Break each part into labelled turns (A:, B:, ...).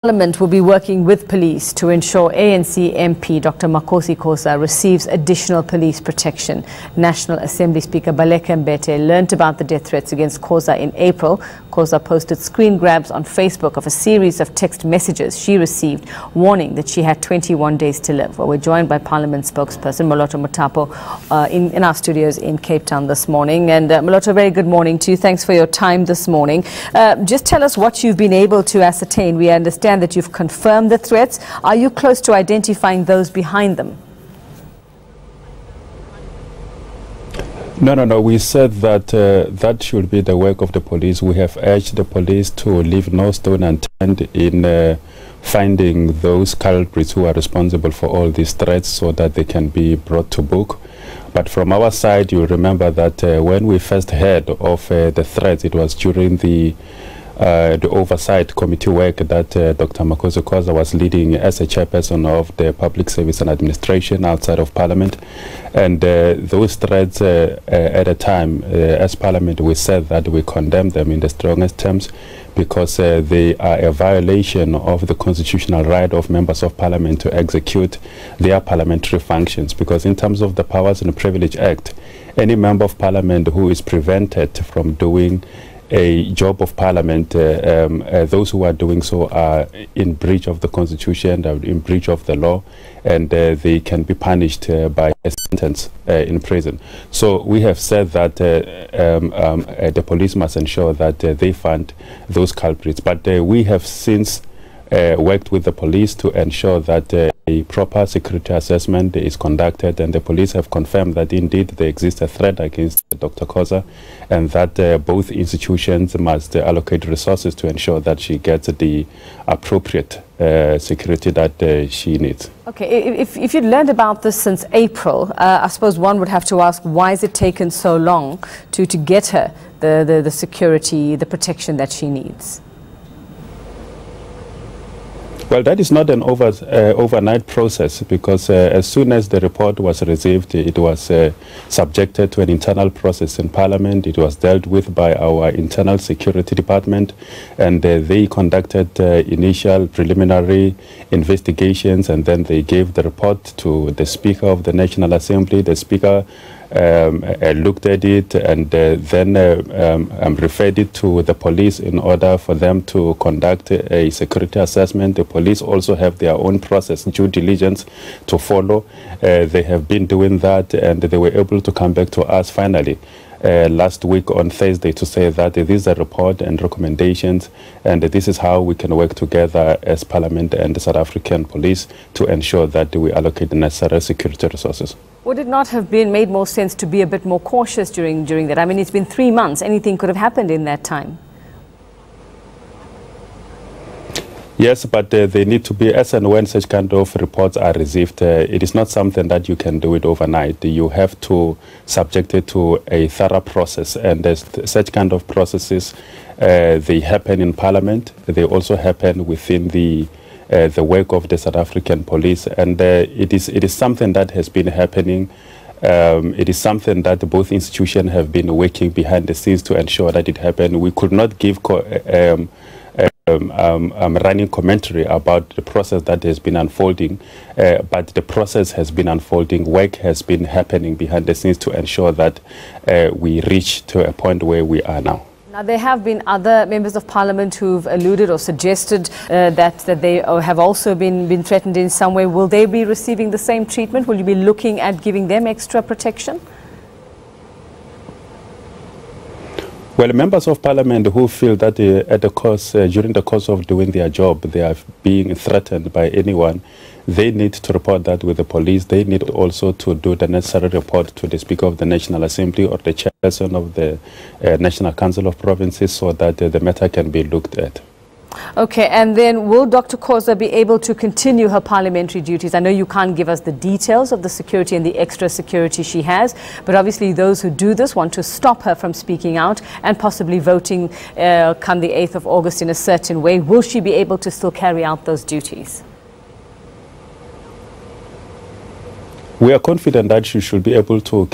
A: Parliament will be working with police to ensure ANC MP Dr. Makhosi Khoza receives additional police protection. National Assembly Speaker Baleka Mbete learnt about the death threats against Khoza in April. Khoza posted screen grabs on Facebook of a series of text messages she received warning that she had 21 days to live. Well, we're joined by Parliament spokesperson Moloto Mutapo in our studios in Cape Town this morning. And Moloto, very good morning to you. Thanks for your time this morning. Just tell us what you've been able to ascertain. We understand that you've confirmed the threats. Are you close to identifying those behind them?
B: No. We said that that should be the work of the police. We have urged the police to leave no stone unturned in finding those culprits who are responsible for all these threats so that they can be brought to book. But from our side, you remember that when we first heard of the threats, it was during the oversight committee work that Dr. Makhosi Khoza was leading as a chairperson of the Public Service and Administration outside of Parliament. And those threats at a time, as Parliament, we said that we condemn them in the strongest terms because they are a violation of the constitutional right of members of Parliament to execute their parliamentary functions. Because in terms of the Powers and Privilege Act, any member of Parliament who is prevented from doing a job of Parliament, those who are doing so are in breach of the Constitution, in breach of the law, and they can be punished by a sentence in prison. So we have said that the police must ensure that they find those culprits. But we have since worked with the police to ensure that a proper security assessment is conducted, and the police have confirmed that indeed there exists a threat against Dr. Khoza, and that both institutions must allocate resources to ensure that she gets the appropriate security that she needs.
A: Okay, if you'd learned about this since April, I suppose one would have to ask, why has it taken so long to get her the security, the protection that she needs?
B: Well, that is not an overnight process, because as soon as the report was received, it was subjected to an internal process in Parliament. It was dealt with by our internal security department, and they conducted initial preliminary investigations, and then they gave the report to the Speaker of the National Assembly. The Speaker looked at it and then referred it to the police in order for them to conduct a security assessment. The police also have their own process, due diligence to follow. They have been doing that, and they were able to come back to us finally last week on Thursday to say that this is a report and recommendations, and this is how we can work together as Parliament and the South African police to ensure that we allocate the necessary security resources.
A: Would it not have made more sense to be a bit more cautious during that? I mean, it's been 3 months. Anything could have happened in that time.
B: Yes, but they need to be, as and when such kind of reports are received, it is not something that you can do it overnight. You have to subject it to a thorough process, and such kind of processes, they happen in Parliament. They also happen within the work of the South African police, and it is something that has been happening. It is something that both institutions have been working behind the scenes to ensure that it happened. We could not give running commentary about the process that has been unfolding, but the process has been unfolding. Work has been happening behind the scenes to ensure that we reach to a point where we are now.
A: Now, there have been other members of Parliament who've alluded or suggested that they have also been threatened in some way. Will they be receiving the same treatment? Will you be looking at giving them extra protection?
B: Well, members of Parliament who feel that during the course of doing their job, they are being threatened by anyone, they need to report that with the police. They need also to do the necessary report to the Speaker of the National Assembly or the chairperson of the National Council of Provinces, so that the matter can be looked at.
A: Okay, and then will Dr. Khoza be able to continue her parliamentary duties? I know you can't give us the details of the security and the extra security she has, but obviously those who do this want to stop her from speaking out and possibly voting come the 8th of August in a certain way. Will she be able to still carry out those duties?
B: We are confident that she should be able to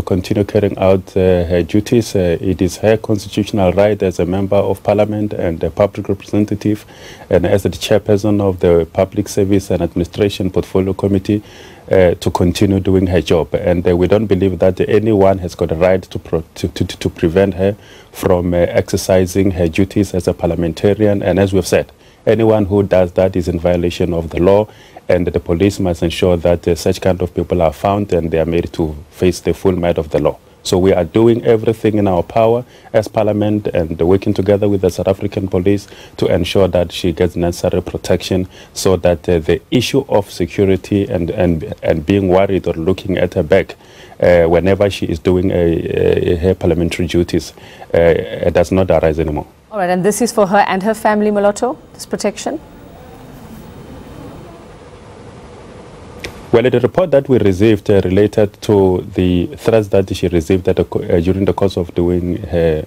B: continue carrying out her duties. It is her constitutional right as a member of parliament and a public representative, and as the chairperson of the Public Service and Administration Portfolio Committee, to continue doing her job. And we don't believe that anyone has got a right to prevent her from exercising her duties as a parliamentarian. And as we've said, anyone who does that is in violation of the law, and the police must ensure that such kind of people are found and they are made to face the full might of the law. So we are doing everything in our power as Parliament and working together with the South African police to ensure that she gets necessary protection, so that the issue of security and being worried or looking at her back whenever she is doing her parliamentary duties does not arise anymore.
A: All right, and this is for her and her family, Moloto, this protection? Well, the report that we received related to the threats that she received during the course of doing her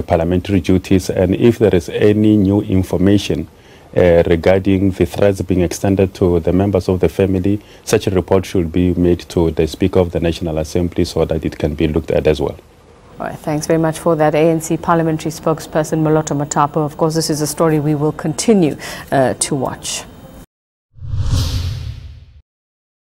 A: parliamentary duties, and if there is any new information regarding the threats being extended to the members of the family, such a report should be made to the Speaker of the National Assembly so that it can be looked at as well. All right, thanks very much for that, ANC parliamentary spokesperson Moloto Matapo. Of course, this is a story we will continue to watch.